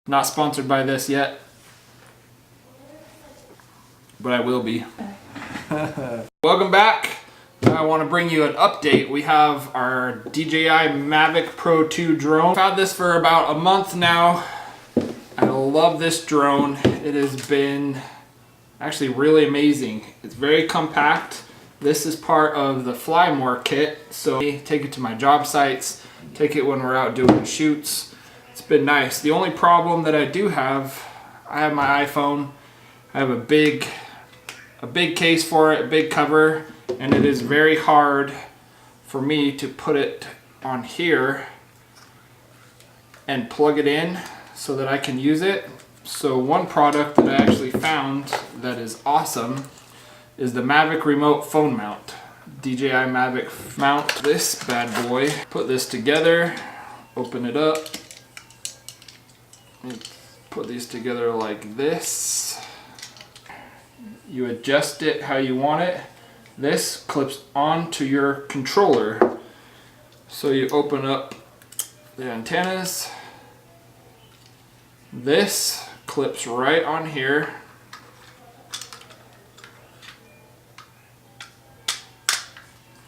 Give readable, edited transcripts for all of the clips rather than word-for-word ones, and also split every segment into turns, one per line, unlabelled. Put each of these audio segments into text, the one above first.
Not sponsored by this yet, but I will be. Welcome back. I want to bring you an update. We have our DJI Mavic Pro 2 drone. I've had this for about a month now. I love this drone. It has been actually really amazing. It's very compact. This is part of the Fly More kit, so I take it to my job sites, take it when we're out doing shoots. It's been nice. The only problem that I do have, I have my iPhone. I have a big case for it, a big cover, and it is very hard for me to put it on here and plug it in so that I can use it. So one product that I actually found that is awesome is the Mavic remote phone mount. DJI Mavic mount. This bad boy. Put this together, open it up, put these together like this. You adjust it how you want it. This clips onto your controller. So you open up the antennas. This clips right on here.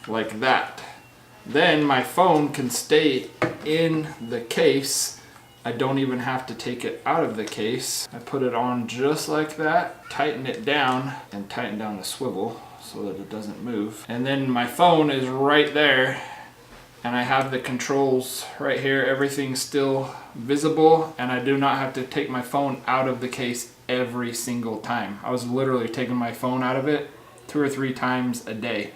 Like that. Then my phone can stay in the case. I don't even have to take it out of the case. I put it on just like that, tighten it down, and tighten down the swivel so that it doesn't move. And then my phone is right there, and I have the controls right here. Everything's still visible, and I do not have to take my phone out of the case every single time. I was literally taking my phone out of it 2 or 3 times a day,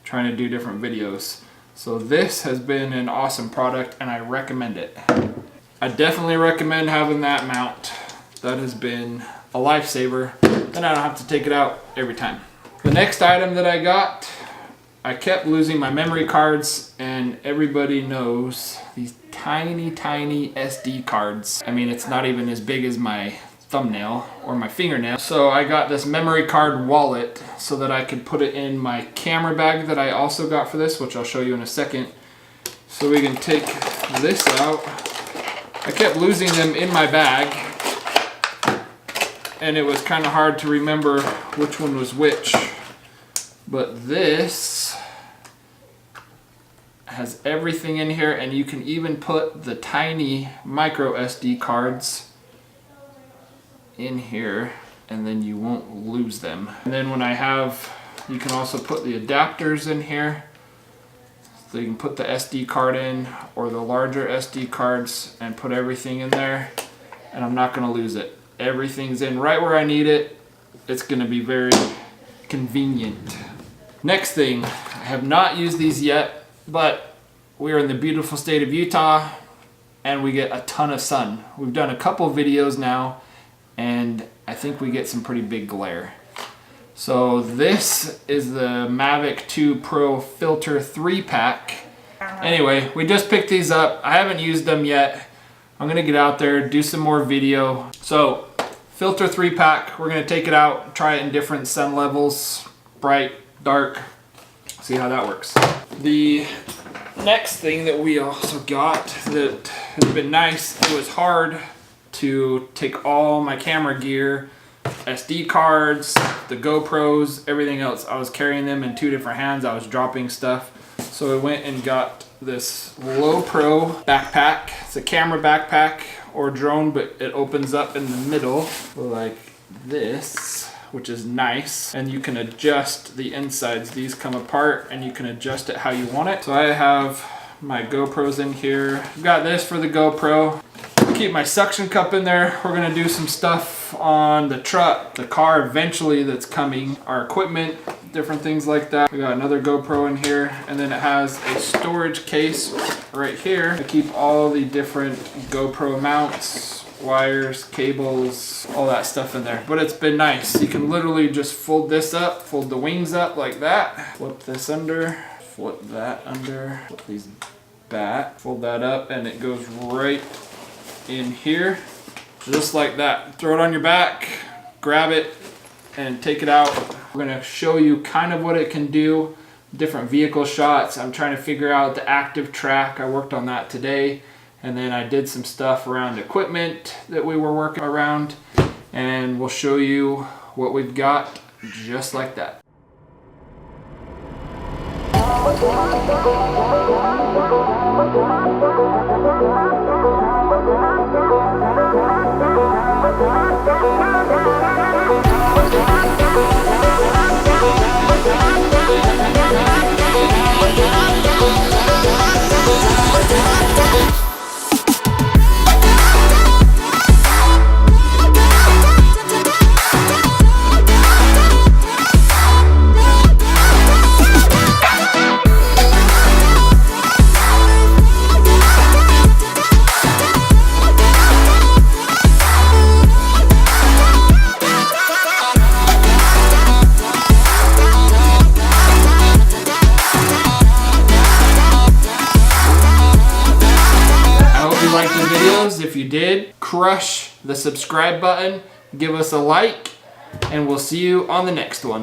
trying to do different videos. So this has been an awesome product, and I recommend it. I definitely recommend having that mount. That has been a lifesaver. Then I don't have to take it out every time. The next item that I got, I kept losing my memory cards, and everybody knows these tiny SD cards. I mean, it's not even as big as my thumbnail or my fingernail. So I got this memory card wallet so that I could put it in my camera bag that I also got for this, which I'll show you in a second. So we can take this out. I kept losing them in my bag, and it was kind of hard to remember which one was which. But this has everything in here, and you can even put the tiny micro SD cards in here, and then you won't lose them. And then when you can also put the adapters in here. So you can put the SD card in, or the larger SD cards, and put everything in there, and I'm not going to lose it. Everything's in right where I need it. It's going to be very convenient. Next thing, I have not used these yet, but we are in the beautiful state of Utah, and we get a ton of sun. We've done a couple videos now, and I think we get some pretty big glare. So this is the Mavic 2 Pro Filter 3-pack. Anyway, we just picked these up. I haven't used them yet. I'm gonna get out there, do some more video. So, Filter 3-pack, we're gonna take it out, try it in different sun levels, bright, dark, see how that works. The next thing that we also got that has been nice, it was hard to take all my camera gear, SD cards, the GoPros, everything else. I was carrying them in 2 different hands. I was dropping stuff. So I went and got this Low Pro backpack. It's a camera backpack or drone, but it opens up in the middle like this, which is nice. And you can adjust the insides. These come apart and you can adjust it how you want it. So I have my GoPros in here. I've got this for the GoPro. Keep my suction cup in there. We're gonna do some stuff on the truck, the car eventually that's coming, our equipment, different things like that. We got another GoPro in here, and then it has a storage case right here to keep all the different GoPro mounts, wires, cables, all that stuff in there. But it's been nice. You can literally just fold this up, fold the wings up like that, flip this under, flip that under, flip these back, fold that up, and it goes right in here, just like that. Throw it on your back, grab it, and take it out. We're gonna show you kind of what it can do, different vehicle shots. I'm trying to figure out the active track. I worked on that today, And then I did some stuff around equipment that we were working around, and we'll show you what we've got just like that. If you did, crush the subscribe button, give us a like, and we'll see you on the next one.